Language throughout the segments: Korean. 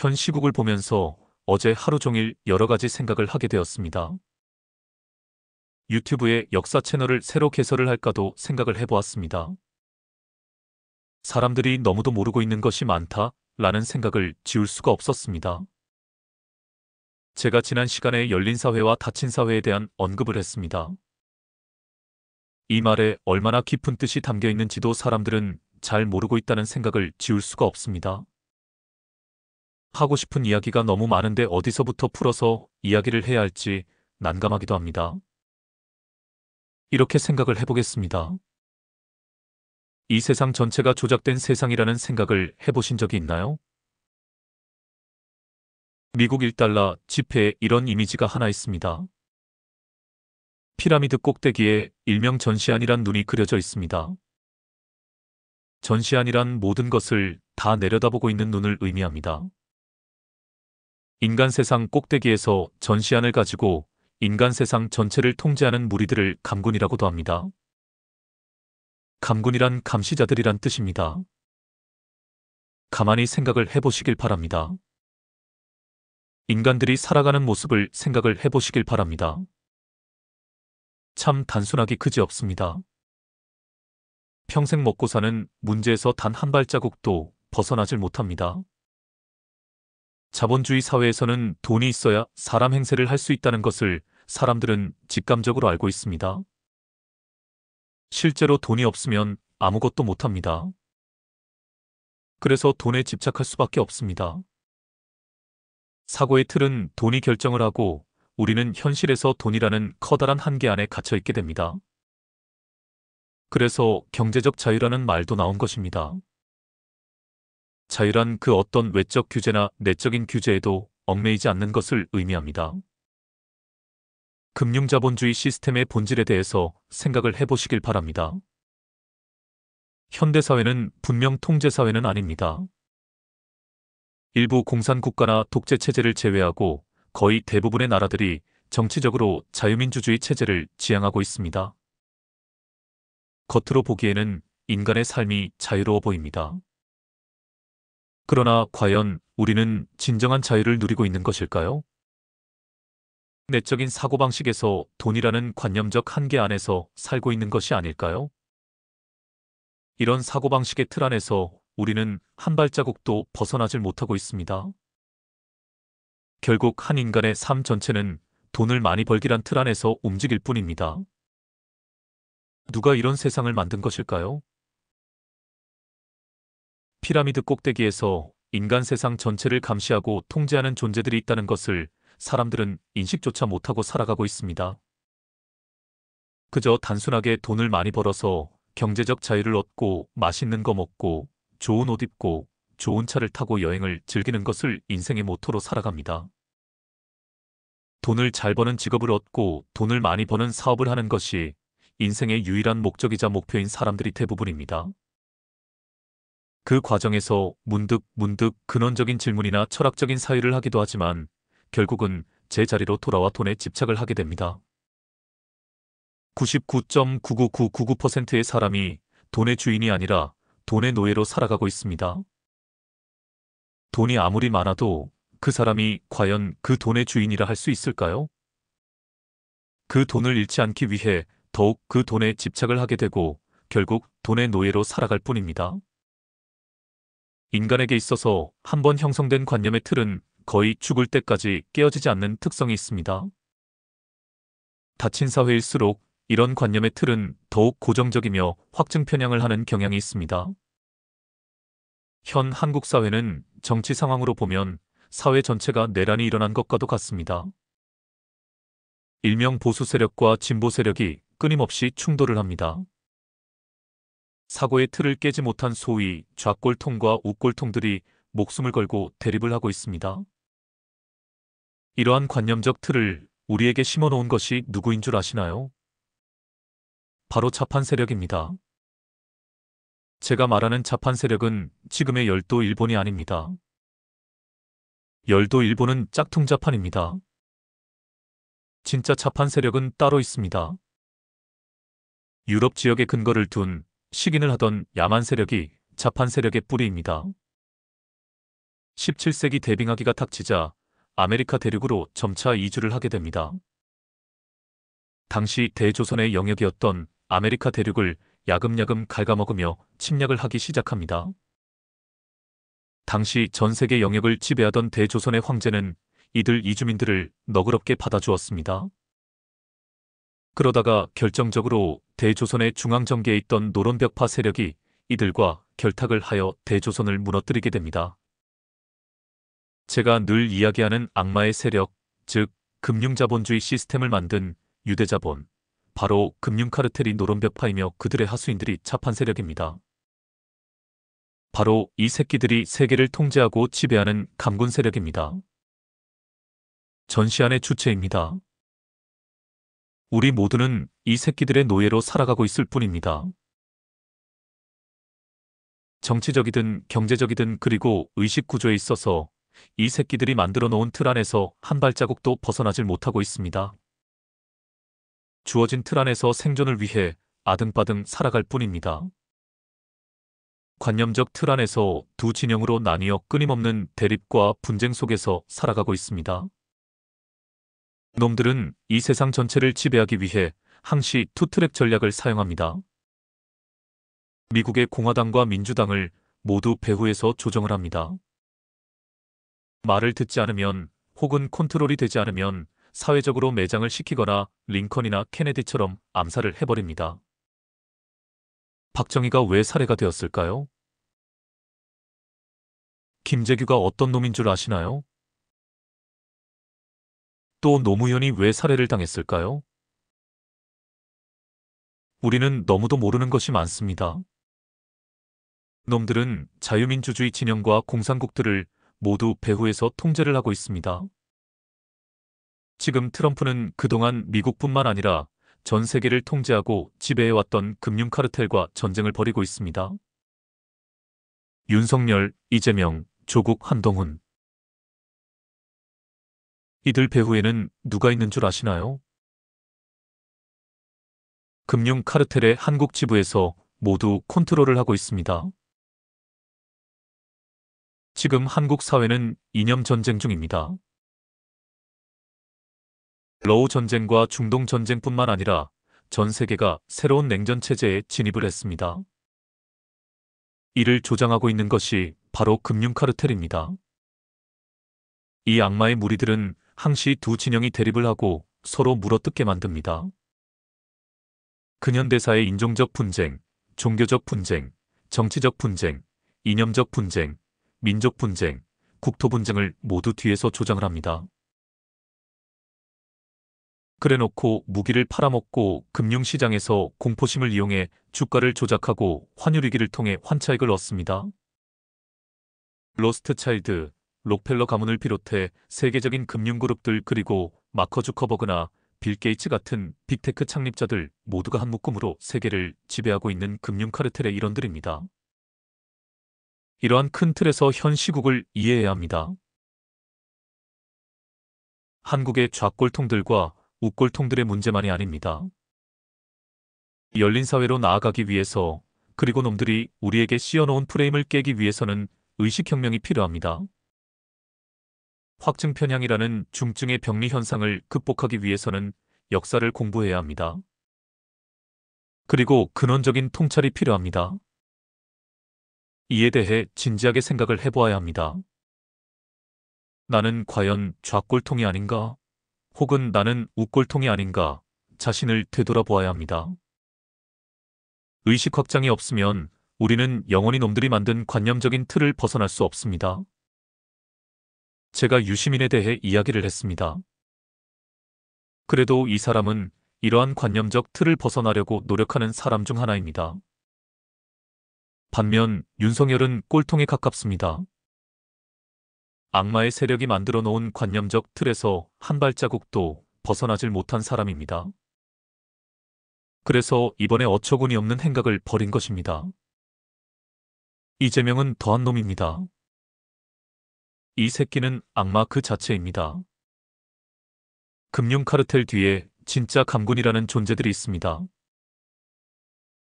현 시국을 보면서 어제 하루 종일 여러 가지 생각을 하게 되었습니다. 유튜브에 역사 채널을 새로 개설을 할까도 생각을 해보았습니다. 사람들이 너무도 모르고 있는 것이 많다라는 생각을 지울 수가 없었습니다. 제가 지난 시간에 열린 사회와 닫힌 사회에 대한 언급을 했습니다. 이 말에 얼마나 깊은 뜻이 담겨 있는지도 사람들은 잘 모르고 있다는 생각을 지울 수가 없습니다. 하고 싶은 이야기가 너무 많은데 어디서부터 풀어서 이야기를 해야 할지 난감하기도 합니다. 이렇게 생각을 해보겠습니다. 이 세상 전체가 조작된 세상이라는 생각을 해보신 적이 있나요? 미국 1달러 지폐에 이런 이미지가 하나 있습니다. 피라미드 꼭대기에 일명 전시안이란 눈이 그려져 있습니다. 전시안이란 모든 것을 다 내려다보고 있는 눈을 의미합니다. 인간 세상 꼭대기에서 전시안을 가지고 인간 세상 전체를 통제하는 무리들을 감군이라고도 합니다. 감군이란 감시자들이란 뜻입니다. 가만히 생각을 해보시길 바랍니다. 인간들이 살아가는 모습을 생각을 해보시길 바랍니다. 참 단순하기 그지없습니다. 평생 먹고 사는 문제에서 단 한 발자국도 벗어나질 못합니다. 자본주의 사회에서는 돈이 있어야 사람 행세를 할 수 있다는 것을 사람들은 직감적으로 알고 있습니다. 실제로 돈이 없으면 아무것도 못합니다. 그래서 돈에 집착할 수밖에 없습니다. 사고의 틀은 돈이 결정을 하고 우리는 현실에서 돈이라는 커다란 한계 안에 갇혀 있게 됩니다. 그래서 경제적 자유라는 말도 나온 것입니다. 자유란 그 어떤 외적 규제나 내적인 규제에도 얽매이지 않는 것을 의미합니다. 금융자본주의 시스템의 본질에 대해서 생각을 해보시길 바랍니다. 현대사회는 분명 통제사회는 아닙니다. 일부 공산국가나 독재체제를 제외하고 거의 대부분의 나라들이 정치적으로 자유민주주의 체제를 지향하고 있습니다. 겉으로 보기에는 인간의 삶이 자유로워 보입니다. 그러나 과연 우리는 진정한 자유를 누리고 있는 것일까요? 내적인 사고방식에서 돈이라는 관념적 한계 안에서 살고 있는 것이 아닐까요? 이런 사고방식의 틀 안에서 우리는 한 발자국도 벗어나질 못하고 있습니다. 결국 한 인간의 삶 전체는 돈을 많이 벌기란 틀 안에서 움직일 뿐입니다. 누가 이런 세상을 만든 것일까요? 피라미드 꼭대기에서 인간 세상 전체를 감시하고 통제하는 존재들이 있다는 것을 사람들은 인식조차 못하고 살아가고 있습니다. 그저 단순하게 돈을 많이 벌어서 경제적 자유를 얻고 맛있는 거 먹고 좋은 옷 입고 좋은 차를 타고 여행을 즐기는 것을 인생의 모토로 살아갑니다. 돈을 잘 버는 직업을 얻고 돈을 많이 버는 사업을 하는 것이 인생의 유일한 목적이자 목표인 사람들이 대부분입니다. 그 과정에서 문득 근원적인 질문이나 철학적인 사유를 하기도 하지만 결국은 제자리로 돌아와 돈에 집착을 하게 됩니다. 99.99999%의 사람이 돈의 주인이 아니라 돈의 노예로 살아가고 있습니다. 돈이 아무리 많아도 그 사람이 과연 그 돈의 주인이라 할 수 있을까요? 그 돈을 잃지 않기 위해 더욱 그 돈에 집착을 하게 되고 결국 돈의 노예로 살아갈 뿐입니다. 인간에게 있어서 한번 형성된 관념의 틀은 거의 죽을 때까지 깨어지지 않는 특성이 있습니다. 닫힌 사회일수록 이런 관념의 틀은 더욱 고정적이며 확증 편향을 하는 경향이 있습니다. 현 한국 사회는 정치 상황으로 보면 사회 전체가 내란이 일어난 것과도 같습니다. 일명 보수 세력과 진보 세력이 끊임없이 충돌을 합니다. 사고의 틀을 깨지 못한 소위 좌꼴통과 우꼴통들이 목숨을 걸고 대립을 하고 있습니다. 이러한 관념적 틀을 우리에게 심어놓은 것이 누구인 줄 아시나요? 바로 자판 세력입니다. 제가 말하는 자판 세력은 지금의 열도 일본이 아닙니다. 열도 일본은 짝퉁 자판입니다. 진짜 자판 세력은 따로 있습니다. 유럽 지역에 근거를 둔 식인을 하던 야만 세력이 자판 세력의 뿌리입니다. 17세기 대빙하기가 닥치자 아메리카 대륙으로 점차 이주를 하게 됩니다. 당시 대조선의 영역이었던 아메리카 대륙을 야금야금 갉아먹으며 침략을 하기 시작합니다. 당시 전 세계 영역을 지배하던 대조선의 황제는 이들 이주민들을 너그럽게 받아주었습니다. 그러다가 결정적으로 대조선의 중앙정계에 있던 노론벽파 세력이 이들과 결탁을 하여 대조선을 무너뜨리게 됩니다. 제가 늘 이야기하는 악마의 세력, 즉 금융자본주의 시스템을 만든 유대자본, 바로 금융카르텔이 노론벽파이며 그들의 하수인들이 차판 세력입니다. 바로 이 새끼들이 세계를 통제하고 지배하는 감군 세력입니다. 전시안의 주체입니다. 우리 모두는 이 새끼들의 노예로 살아가고 있을 뿐입니다. 정치적이든 경제적이든 그리고 의식 구조에 있어서 이 새끼들이 만들어 놓은 틀 안에서 한 발자국도 벗어나질 못하고 있습니다. 주어진 틀 안에서 생존을 위해 아등바등 살아갈 뿐입니다. 관념적 틀 안에서 두 진영으로 나뉘어 끊임없는 대립과 분쟁 속에서 살아가고 있습니다. 놈들은 이 세상 전체를 지배하기 위해 항시 투트랙 전략을 사용합니다. 미국의 공화당과 민주당을 모두 배후에서 조정을 합니다. 말을 듣지 않으면 혹은 컨트롤이 되지 않으면 사회적으로 매장을 시키거나 링컨이나 케네디처럼 암살을 해버립니다. 박정희가 왜 살해가 되었을까요? 김재규가 어떤 놈인 줄 아시나요? 또 노무현이 왜 살해를 당했을까요? 우리는 너무도 모르는 것이 많습니다. 놈들은 자유민주주의 진영과 공산국들을 모두 배후에서 통제를 하고 있습니다. 지금 트럼프는 그동안 미국뿐만 아니라 전 세계를 통제하고 지배해왔던 금융카르텔과 전쟁을 벌이고 있습니다. 윤석열, 이재명, 조국, 한동훈. 이들 배후에는 누가 있는 줄 아시나요? 금융카르텔의 한국 지부에서 모두 컨트롤을 하고 있습니다. 지금 한국 사회는 이념 전쟁 중입니다. 러우 전쟁과 중동 전쟁뿐만 아니라 전 세계가 새로운 냉전 체제에 진입을 했습니다. 이를 조장하고 있는 것이 바로 금융카르텔입니다. 이 악마의 무리들은 항시 두 진영이 대립을 하고 서로 물어뜯게 만듭니다. 근현대사의 인종적 분쟁, 종교적 분쟁, 정치적 분쟁, 이념적 분쟁, 민족 분쟁, 국토 분쟁을 모두 뒤에서 조장을 합니다. 그래놓고 무기를 팔아먹고 금융시장에서 공포심을 이용해 주가를 조작하고 환율위기를 통해 환차익을 얻습니다. 로스트차일드, 록펠러 가문을 비롯해 세계적인 금융그룹들 그리고 마커 주커버그나 빌 게이츠 같은 빅테크 창립자들 모두가 한 묶음으로 세계를 지배하고 있는 금융카르텔의 일원들입니다. 이러한 큰 틀에서 현 시국을 이해해야 합니다. 한국의 좌꼴통들과 우꼴통들의 문제만이 아닙니다. 열린 사회로 나아가기 위해서 그리고 놈들이 우리에게 씌워놓은 프레임을 깨기 위해서는 의식혁명이 필요합니다. 확증 편향이라는 중증의 병리 현상을 극복하기 위해서는 역사를 공부해야 합니다. 그리고 근원적인 통찰이 필요합니다. 이에 대해 진지하게 생각을 해보아야 합니다. 나는 과연 좌꼴통이 아닌가? 혹은 나는 우꼴통이 아닌가? 자신을 되돌아보아야 합니다. 의식 확장이 없으면 우리는 영원히 놈들이 만든 관념적인 틀을 벗어날 수 없습니다. 제가 유시민에 대해 이야기를 했습니다. 그래도 이 사람은 이러한 관념적 틀을 벗어나려고 노력하는 사람 중 하나입니다. 반면 윤석열은 꼴통에 가깝습니다. 악마의 세력이 만들어 놓은 관념적 틀에서 한 발자국도 벗어나질 못한 사람입니다. 그래서 이번에 어처구니 없는 행각을 벌인 것입니다. 이재명은 더한 놈입니다. 이 새끼는 악마 그 자체입니다. 금융카르텔 뒤에 진짜 감군이라는 존재들이 있습니다.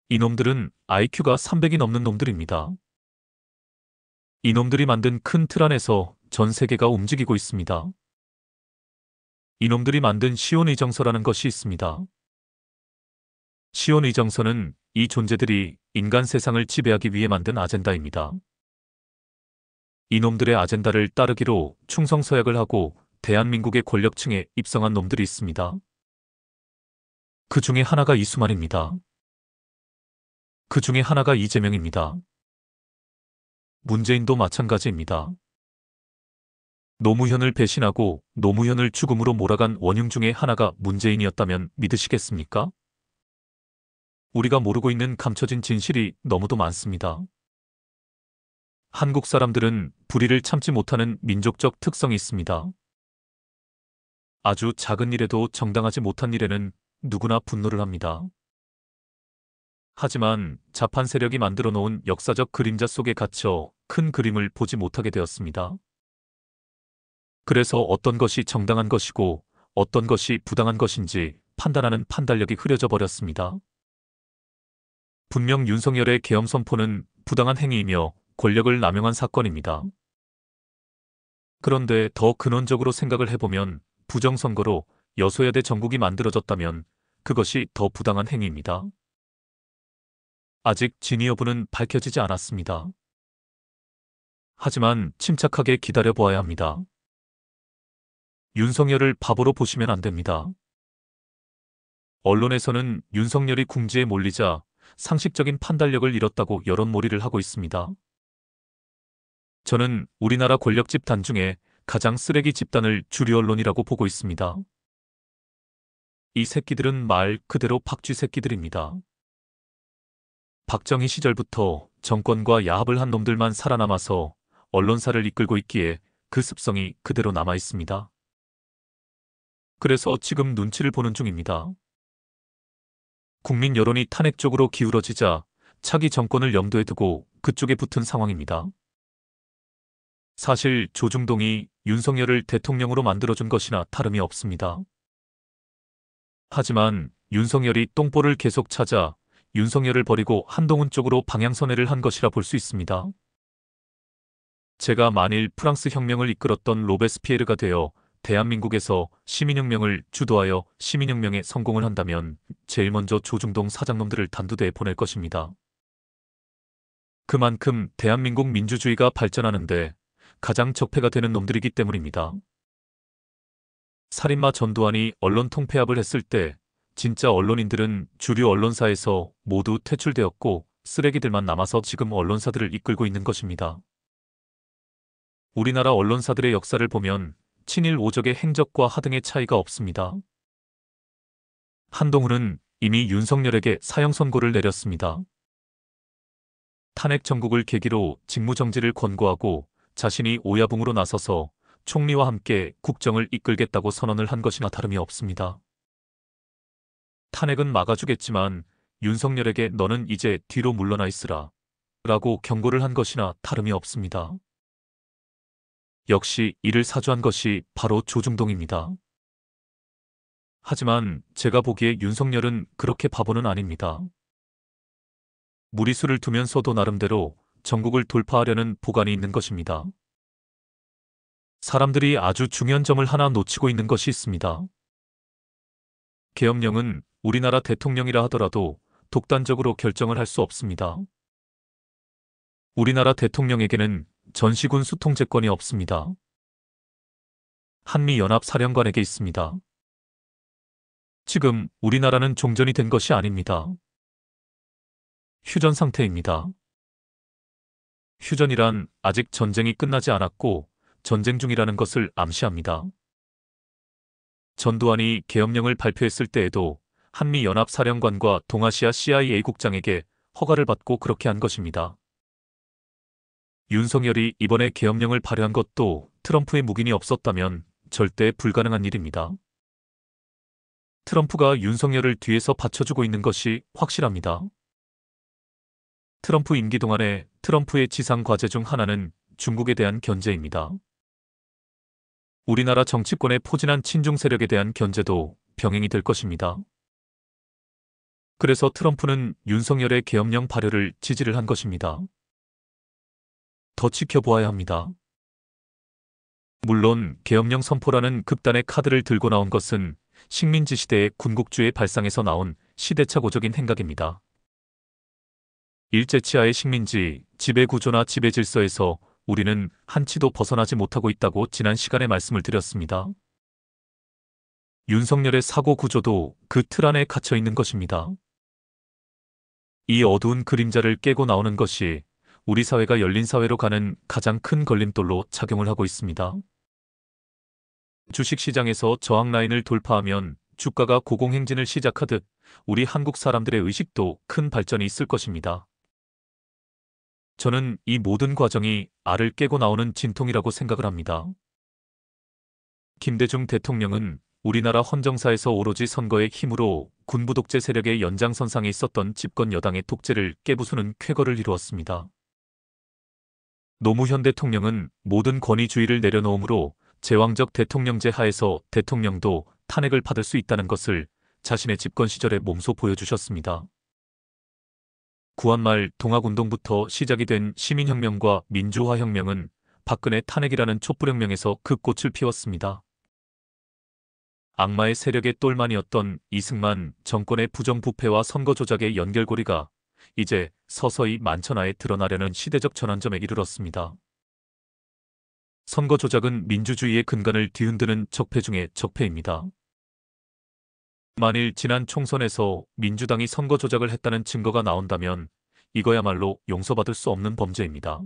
이놈들은 IQ가 300이 넘는 놈들입니다. 이놈들이 만든 큰 틀 안에서 전 세계가 움직이고 있습니다. 이놈들이 만든 시온의정서라는 것이 있습니다. 시온의정서는 이 존재들이 인간 세상을 지배하기 위해 만든 아젠다입니다. 이놈들의 아젠다를 따르기로 충성서약을 하고 대한민국의 권력층에 입성한 놈들이 있습니다. 그 중에 하나가 이수만입니다. 그 중에 하나가 이재명입니다. 문재인도 마찬가지입니다. 노무현을 배신하고 노무현을 죽음으로 몰아간 원흉 중에 하나가 문재인이었다면 믿으시겠습니까? 우리가 모르고 있는 감춰진 진실이 너무도 많습니다. 한국 사람들은 불의를 참지 못하는 민족적 특성이 있습니다. 아주 작은 일에도 정당하지 못한 일에는 누구나 분노를 합니다. 하지만 자판 세력이 만들어 놓은 역사적 그림자 속에 갇혀 큰 그림을 보지 못하게 되었습니다. 그래서 어떤 것이 정당한 것이고 어떤 것이 부당한 것인지 판단하는 판단력이 흐려져 버렸습니다. 분명 윤석열의 계엄 선포는 부당한 행위이며 권력을 남용한 사건입니다. 그런데 더 근원적으로 생각을 해보면 부정선거로 여소야대 정국이 만들어졌다면 그것이 더 부당한 행위입니다. 아직 진위 여부는 밝혀지지 않았습니다. 하지만 침착하게 기다려보아야 합니다. 윤석열을 바보로 보시면 안 됩니다. 언론에서는 윤석열이 궁지에 몰리자 상식적인 판단력을 잃었다고 여론몰이를 하고 있습니다. 저는 우리나라 권력 집단 중에 가장 쓰레기 집단을 주류 언론이라고 보고 있습니다. 이 새끼들은 말 그대로 박쥐 새끼들입니다. 박정희 시절부터 정권과 야합을 한 놈들만 살아남아서 언론사를 이끌고 있기에 그 습성이 그대로 남아 있습니다. 그래서 지금 눈치를 보는 중입니다. 국민 여론이 탄핵 쪽으로 기울어지자 차기 정권을 염두에 두고 그쪽에 붙은 상황입니다. 사실 조중동이 윤석열을 대통령으로 만들어준 것이나 다름이 없습니다. 하지만 윤석열이 똥볼을 계속 찾아 윤석열을 버리고 한동훈 쪽으로 방향선회를 한 것이라 볼 수 있습니다. 제가 만일 프랑스 혁명을 이끌었던 로베스피에르가 되어 대한민국에서 시민혁명을 주도하여 시민혁명에 성공을 한다면 제일 먼저 조중동 사장놈들을 단두대에 보낼 것입니다. 그만큼 대한민국 민주주의가 발전하는데 가장 적폐가 되는 놈들이기 때문입니다. 살인마 전두환이 언론 통폐합을 했을 때 진짜 언론인들은 주류 언론사에서 모두 퇴출되었고 쓰레기들만 남아서 지금 언론사들을 이끌고 있는 것입니다. 우리나라 언론사들의 역사를 보면 친일 오적의 행적과 하등의 차이가 없습니다. 한동훈은 이미 윤석열에게 사형 선고를 내렸습니다. 탄핵 정국을 계기로 직무정지를 권고하고 자신이 오야붕으로 나서서 총리와 함께 국정을 이끌겠다고 선언을 한 것이나 다름이 없습니다. 탄핵은 막아주겠지만 윤석열에게 너는 이제 뒤로 물러나 있으라 라고 경고를 한 것이나 다름이 없습니다. 역시 이를 사주한 것이 바로 조중동입니다. 하지만 제가 보기에 윤석열은 그렇게 바보는 아닙니다. 무리수를 두면서도 나름대로 전국을 돌파하려는 보관이 있는 것입니다. 사람들이 아주 중요한 점을 하나 놓치고 있는 것이 있습니다. 계엄령은 우리나라 대통령이라 하더라도 독단적으로 결정을 할 수 없습니다. 우리나라 대통령에게는 전시군 수통제권이 없습니다. 한미연합사령관에게 있습니다. 지금 우리나라는 종전이 된 것이 아닙니다. 휴전 상태입니다. 휴전이란 아직 전쟁이 끝나지 않았고 전쟁 중이라는 것을 암시합니다. 전두환이 계엄령을 발표했을 때에도 한미연합사령관과 동아시아 CIA 국장에게 허가를 받고 그렇게 한 것입니다. 윤석열이 이번에 계엄령을 발효한 것도 트럼프의 묵인이 없었다면 절대 불가능한 일입니다. 트럼프가 윤석열을 뒤에서 받쳐주고 있는 것이 확실합니다. 트럼프 임기 동안에 트럼프의 지상 과제 중 하나는 중국에 대한 견제입니다. 우리나라 정치권의 포진한 친중 세력에 대한 견제도 병행이 될 것입니다. 그래서 트럼프는 윤석열의 계엄령 발효를 지지를 한 것입니다. 더 지켜보아야 합니다. 물론 계엄령 선포라는 극단의 카드를 들고 나온 것은 식민지 시대의 군국주의 발상에서 나온 시대착오적인 행각입니다. 일제치하의 식민지, 지배구조나 지배질서에서 우리는 한치도 벗어나지 못하고 있다고 지난 시간에 말씀을 드렸습니다. 윤석열의 사고 구조도 그 틀 안에 갇혀 있는 것입니다. 이 어두운 그림자를 깨고 나오는 것이 우리 사회가 열린 사회로 가는 가장 큰 걸림돌로 작용을 하고 있습니다. 주식시장에서 저항 라인을 돌파하면 주가가 고공행진을 시작하듯 우리 한국 사람들의 의식도 큰 발전이 있을 것입니다. 저는 이 모든 과정이 알을 깨고 나오는 진통이라고 생각을 합니다. 김대중 대통령은 우리나라 헌정사에서 오로지 선거의 힘으로 군부 독재 세력의 연장선상에 있었던 집권 여당의 독재를 깨부수는 쾌거를 이루었습니다. 노무현 대통령은 모든 권위주의를 내려놓음으로 제왕적 대통령제 하에서 대통령도 탄핵을 받을 수 있다는 것을 자신의 집권 시절에 몸소 보여주셨습니다. 구한말 동학운동부터 시작이 된 시민혁명과 민주화혁명은 박근혜 탄핵이라는 촛불혁명에서 그 꽃을 피웠습니다. 악마의 세력의 똘만이었던 이승만 정권의 부정부패와 선거 조작의 연결고리가 이제 서서히 만천하에 드러나려는 시대적 전환점에 이르렀습니다. 선거 조작은 민주주의의 근간을 뒤흔드는 적폐 중의 적폐입니다. 만일 지난 총선에서 민주당이 선거 조작을 했다는 증거가 나온다면 이거야말로 용서받을 수 없는 범죄입니다.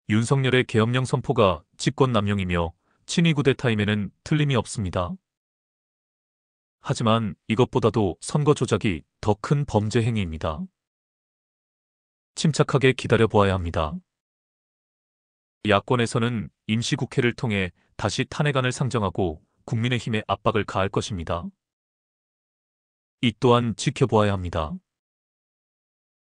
윤석열의 계엄령 선포가 직권남용이며 친위 쿠데타임에는 틀림이 없습니다. 하지만 이것보다도 선거 조작이 더 큰 범죄 행위입니다. 침착하게 기다려보아야 합니다. 야권에서는 임시국회를 통해 다시 탄핵안을 상정하고 국민의힘에 압박을 가할 것입니다. 이 또한 지켜보아야 합니다.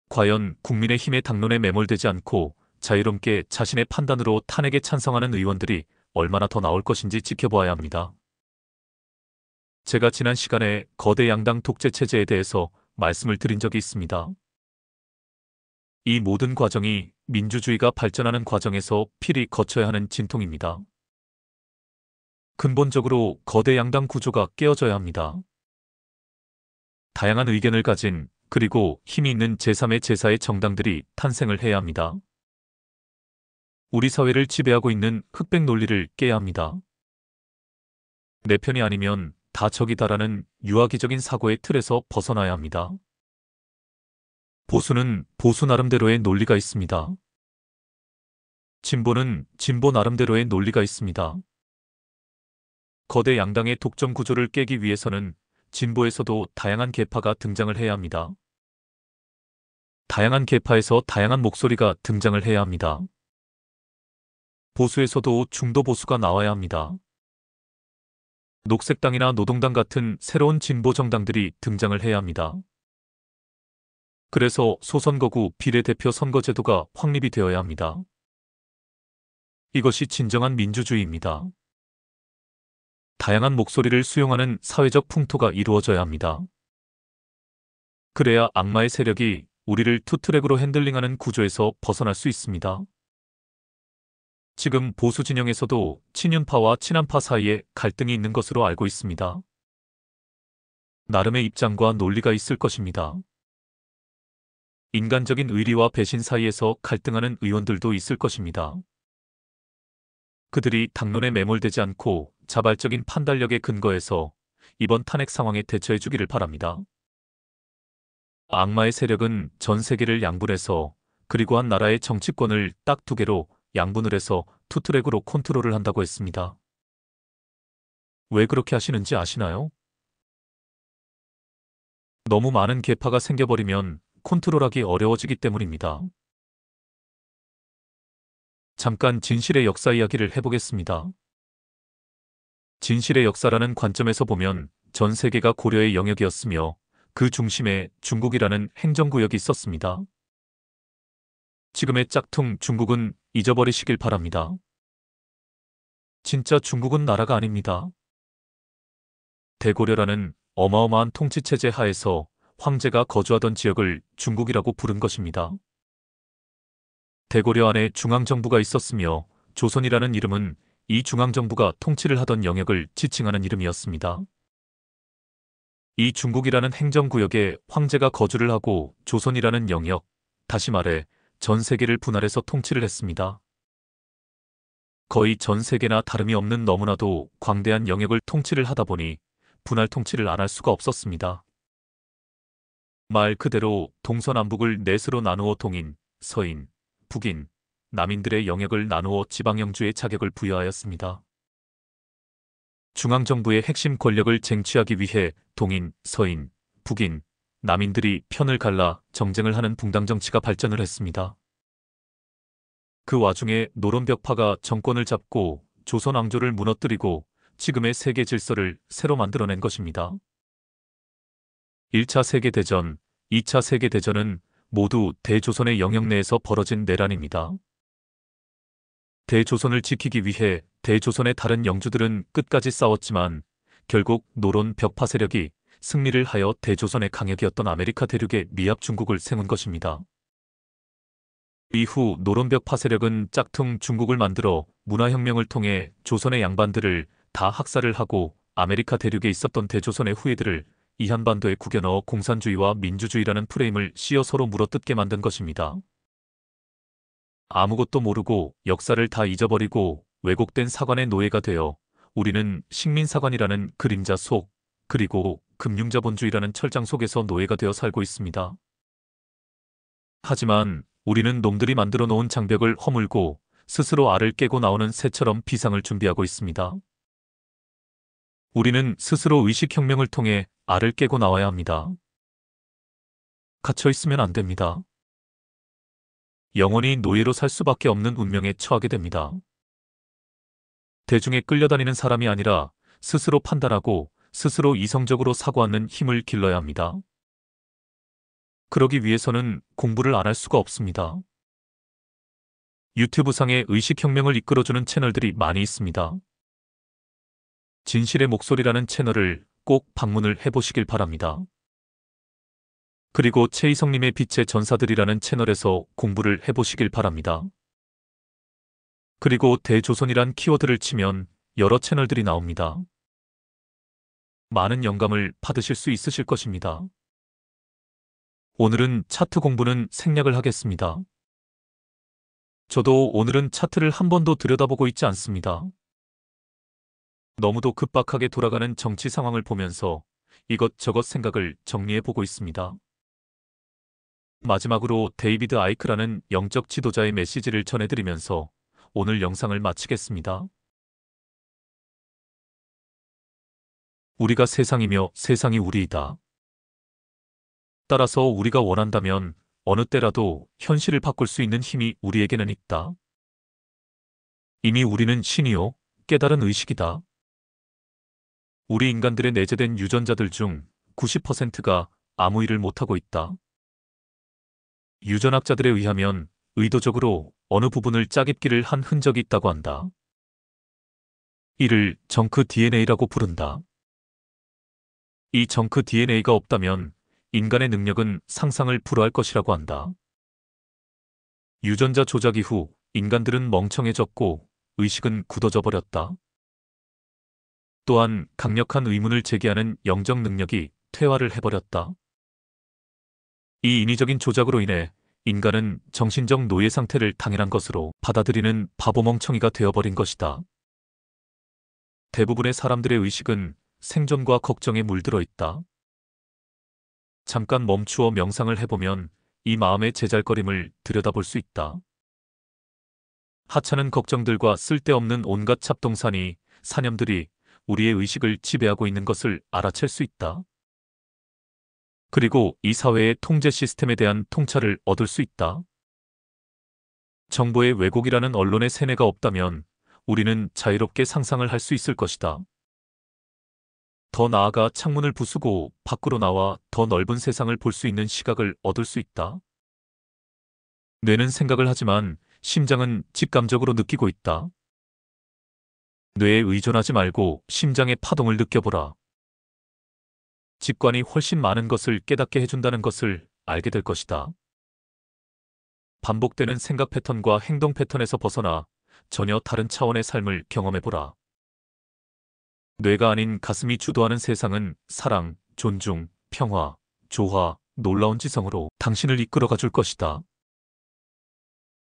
과연 국민의힘의 당론에 매몰되지 않고 자유롭게 자신의 판단으로 탄핵에 찬성하는 의원들이 얼마나 더 나올 것인지 지켜보아야 합니다. 제가 지난 시간에 거대 양당 독재체제에 대해서 말씀을 드린 적이 있습니다. 이 모든 과정이 민주주의가 발전하는 과정에서 필히 거쳐야 하는 진통입니다. 근본적으로 거대 양당 구조가 깨어져야 합니다. 다양한 의견을 가진 그리고 힘이 있는 제3의 제4의 정당들이 탄생을 해야 합니다. 우리 사회를 지배하고 있는 흑백 논리를 깨야 합니다. 내 편이 아니면 다 적이다라는 유아기적인 사고의 틀에서 벗어나야 합니다. 보수는 보수 나름대로의 논리가 있습니다. 진보는 진보 나름대로의 논리가 있습니다. 거대 양당의 독점 구조를 깨기 위해서는 진보에서도 다양한 계파가 등장을 해야 합니다. 다양한 계파에서 다양한 목소리가 등장을 해야 합니다. 보수에서도 중도 보수가 나와야 합니다. 녹색당이나 노동당 같은 새로운 진보 정당들이 등장을 해야 합니다. 그래서 소선거구 비례대표 선거제도가 확립이 되어야 합니다. 이것이 진정한 민주주의입니다. 다양한 목소리를 수용하는 사회적 풍토가 이루어져야 합니다. 그래야 악마의 세력이 우리를 투트랙으로 핸들링하는 구조에서 벗어날 수 있습니다. 지금 보수 진영에서도 친윤파와 친한파 사이에 갈등이 있는 것으로 알고 있습니다. 나름의 입장과 논리가 있을 것입니다. 인간적인 의리와 배신 사이에서 갈등하는 의원들도 있을 것입니다. 그들이 당론에 매몰되지 않고 자발적인 판단력에 근거해서 이번 탄핵 상황에 대처해 주기를 바랍니다. 악마의 세력은 전 세계를 양분해서 그리고 한 나라의 정치권을 딱 두 개로 양분을 해서 투트랙으로 컨트롤을 한다고 했습니다. 왜 그렇게 하시는지 아시나요? 너무 많은 계파가 생겨버리면 컨트롤하기 어려워지기 때문입니다. 잠깐 진실의 역사 이야기를 해보겠습니다. 진실의 역사라는 관점에서 보면 전 세계가 고려의 영역이었으며 그 중심에 중국이라는 행정구역이 있었습니다. 지금의 짝퉁 중국은 잊어버리시길 바랍니다. 진짜 중국은 나라가 아닙니다. 대고려라는 어마어마한 통치체제 하에서 황제가 거주하던 지역을 중국이라고 부른 것입니다. 대고려 안에 중앙정부가 있었으며 조선이라는 이름은 이 중앙정부가 통치를 하던 영역을 지칭하는 이름이었습니다. 이 중국이라는 행정구역에 황제가 거주를 하고 조선이라는 영역, 다시 말해 전 세계를 분할해서 통치를 했습니다. 거의 전 세계나 다름이 없는 너무나도 광대한 영역을 통치를 하다 보니 분할 통치를 안 할 수가 없었습니다. 말 그대로 동서남북을 넷으로 나누어 동인, 서인, 북인, 남인들의 영역을 나누어 지방영주의 자격을 부여하였습니다. 중앙정부의 핵심 권력을 쟁취하기 위해 동인, 서인, 북인, 남인들이 편을 갈라 정쟁을 하는 붕당정치가 발전을 했습니다. 그 와중에 노론벽파가 정권을 잡고 조선 왕조를 무너뜨리고 지금의 세계 질서를 새로 만들어낸 것입니다. 1차 세계대전, 2차 세계대전은 모두 대조선의 영역 내에서 벌어진 내란입니다. 대조선을 지키기 위해 대조선의 다른 영주들은 끝까지 싸웠지만 결국 노론 벽파 세력이 승리를 하여 대조선의 강역이었던 아메리카 대륙의 미합 중국을 세운 것입니다. 이후 노론벽파 세력은 짝퉁 중국을 만들어 문화혁명을 통해 조선의 양반들을 다 학살을 하고 아메리카 대륙에 있었던 대조선의 후예들을 이 한반도에 구겨 넣어 공산주의와 민주주의라는 프레임을 씌워 서로 물어뜯게 만든 것입니다. 아무것도 모르고 역사를 다 잊어버리고 왜곡된 사관의 노예가 되어 우리는 식민사관이라는 그림자 속, 그리고 금융자본주의라는 철장 속에서 노예가 되어 살고 있습니다. 하지만 우리는 놈들이 만들어 놓은 장벽을 허물고 스스로 알을 깨고 나오는 새처럼 비상을 준비하고 있습니다. 우리는 스스로 의식혁명을 통해 알을 깨고 나와야 합니다. 갇혀 있으면 안 됩니다. 영원히 노예로 살 수밖에 없는 운명에 처하게 됩니다. 대중에 끌려다니는 사람이 아니라 스스로 판단하고 스스로 이성적으로 사고하는 힘을 길러야 합니다. 그러기 위해서는 공부를 안 할 수가 없습니다. 유튜브상에 의식혁명을 이끌어주는 채널들이 많이 있습니다. 진실의 목소리라는 채널을 꼭 방문을 해보시길 바랍니다. 그리고 최희성님의 빛의 전사들이라는 채널에서 공부를 해보시길 바랍니다. 그리고 대조선이란 키워드를 치면 여러 채널들이 나옵니다. 많은 영감을 받으실 수 있으실 것입니다. 오늘은 차트 공부는 생략을 하겠습니다. 저도 오늘은 차트를 한 번도 들여다보고 있지 않습니다. 너무도 급박하게 돌아가는 정치 상황을 보면서 이것저것 생각을 정리해보고 있습니다. 마지막으로 데이비드 아이크라는 영적 지도자의 메시지를 전해드리면서 오늘 영상을 마치겠습니다. 우리가 세상이며 세상이 우리이다. 따라서 우리가 원한다면 어느 때라도 현실을 바꿀 수 있는 힘이 우리에게는 있다. 이미 우리는 신이요, 깨달은 의식이다. 우리 인간들의 내재된 유전자들 중 90%가 아무 일을 못하고 있다. 유전학자들에 의하면 의도적으로 어느 부분을 짜깁기를 한 흔적이 있다고 한다. 이를 정크 DNA라고 부른다. 이 정크 DNA가 없다면 인간의 능력은 상상을 불허할 것이라고 한다. 유전자 조작 이후 인간들은 멍청해졌고 의식은 굳어져 버렸다. 또한 강력한 의문을 제기하는 영적 능력이 퇴화를 해버렸다. 이 인위적인 조작으로 인해 인간은 정신적 노예 상태를 당연한 것으로 받아들이는 바보멍청이가 되어버린 것이다. 대부분의 사람들의 의식은 생존과 걱정에 물들어 있다. 잠깐 멈추어 명상을 해보면 이 마음의 제잘거림을 들여다볼 수 있다. 하찮은 걱정들과 쓸데없는 온갖 잡동사니, 사념들이 우리의 의식을 지배하고 있는 것을 알아챌 수 있다. 그리고 이 사회의 통제 시스템에 대한 통찰을 얻을 수 있다. 정보의 왜곡이라는 언론의 세뇌가 없다면 우리는 자유롭게 상상을 할 수 있을 것이다. 더 나아가 창문을 부수고 밖으로 나와 더 넓은 세상을 볼 수 있는 시각을 얻을 수 있다. 뇌는 생각을 하지만 심장은 직감적으로 느끼고 있다. 뇌에 의존하지 말고 심장의 파동을 느껴보라. 직관이 훨씬 많은 것을 깨닫게 해준다는 것을 알게 될 것이다. 반복되는 생각 패턴과 행동 패턴에서 벗어나 전혀 다른 차원의 삶을 경험해보라. 뇌가 아닌 가슴이 주도하는 세상은 사랑, 존중, 평화, 조화, 놀라운 지성으로 당신을 이끌어가 줄 것이다.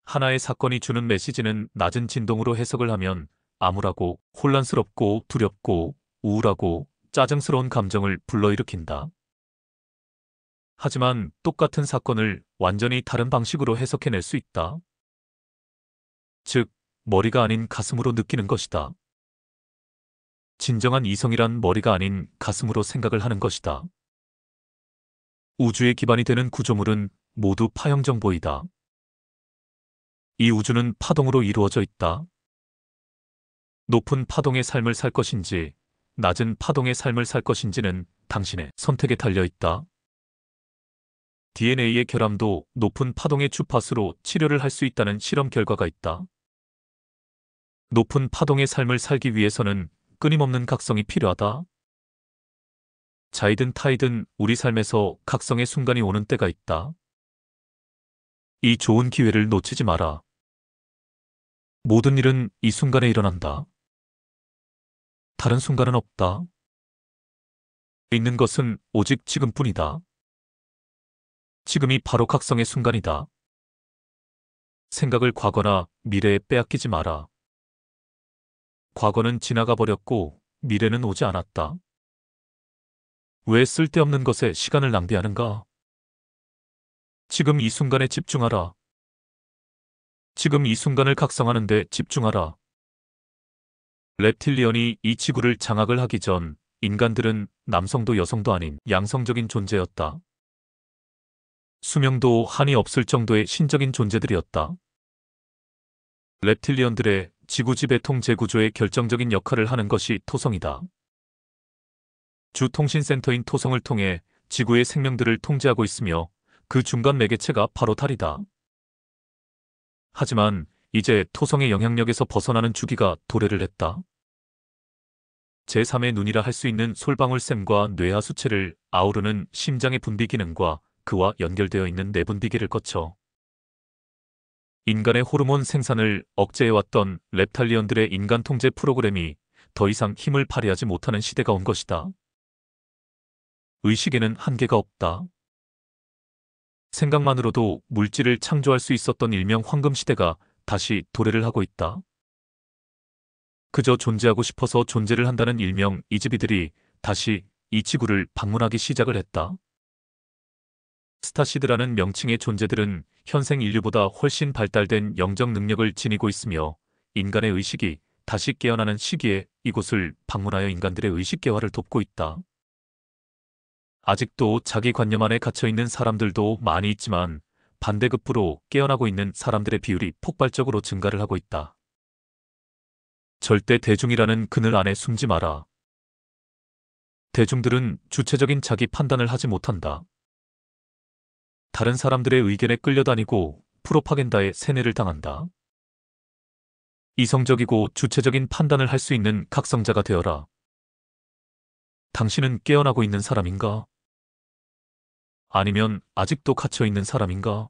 하나의 사건이 주는 메시지는 낮은 진동으로 해석을 하면 암울하고 혼란스럽고 두렵고 우울하고 짜증스러운 감정을 불러일으킨다. 하지만 똑같은 사건을 완전히 다른 방식으로 해석해낼 수 있다. 즉, 머리가 아닌 가슴으로 느끼는 것이다. 진정한 이성이란 머리가 아닌 가슴으로 생각을 하는 것이다. 우주의 기반이 되는 구조물은 모두 파형 정보이다. 이 우주는 파동으로 이루어져 있다. 높은 파동의 삶을 살 것인지, 낮은 파동의 삶을 살 것인지는 당신의 선택에 달려 있다. DNA의 결함도 높은 파동의 주파수로 치료를 할 수 있다는 실험 결과가 있다. 높은 파동의 삶을 살기 위해서는 끊임없는 각성이 필요하다. 자이든 타이든 우리 삶에서 각성의 순간이 오는 때가 있다. 이 좋은 기회를 놓치지 마라. 모든 일은 이 순간에 일어난다. 다른 순간은 없다. 있는 것은 오직 지금뿐이다. 지금이 바로 각성의 순간이다. 생각을 과거나 미래에 빼앗기지 마라. 과거는 지나가 버렸고 미래는 오지 않았다. 왜 쓸데없는 것에 시간을 낭비하는가? 지금 이 순간에 집중하라. 지금 이 순간을 각성하는 데 집중하라. 렙틸리언이 이 지구를 장악을 하기 전 인간들은 남성도 여성도 아닌 양성적인 존재였다. 수명도 한이 없을 정도의 신적인 존재들이었다. 렙틸리언들의 지구 지배통 재구조의 결정적인 역할을 하는 것이 토성이다. 주 통신센터인 토성을 통해 지구의 생명들을 통제하고 있으며 그 중간 매개체가 바로 달이다. 하지만 이제 토성의 영향력에서 벗어나는 주기가 도래를 했다. 제3의 눈이라 할 수 있는 솔방울샘과 뇌하수체를 아우르는 심장의 분비 기능과 그와 연결되어 있는 내분비계를 거쳐 인간의 호르몬 생산을 억제해왔던 렙탈리언들의 인간 통제 프로그램이 더 이상 힘을 발휘하지 못하는 시대가 온 것이다. 의식에는 한계가 없다. 생각만으로도 물질을 창조할 수 있었던 일명 황금 시대가 다시 도래를 하고 있다. 그저 존재하고 싶어서 존재를 한다는 일명 이즈비들이 다시 이 지구를 방문하기 시작을 했다. 스타시드라는 명칭의 존재들은 현생 인류보다 훨씬 발달된 영적 능력을 지니고 있으며 인간의 의식이 다시 깨어나는 시기에 이곳을 방문하여 인간들의 의식 개화를 돕고 있다. 아직도 자기 관념 안에 갇혀있는 사람들도 많이 있지만 반대급부로 깨어나고 있는 사람들의 비율이 폭발적으로 증가를 하고 있다. 절대 대중이라는 그늘 안에 숨지 마라. 대중들은 주체적인 자기 판단을 하지 못한다. 다른 사람들의 의견에 끌려다니고 프로파간다에 세뇌를 당한다. 이성적이고 주체적인 판단을 할 수 있는 각성자가 되어라. 당신은 깨어나고 있는 사람인가? 아니면 아직도 갇혀 있는 사람인가?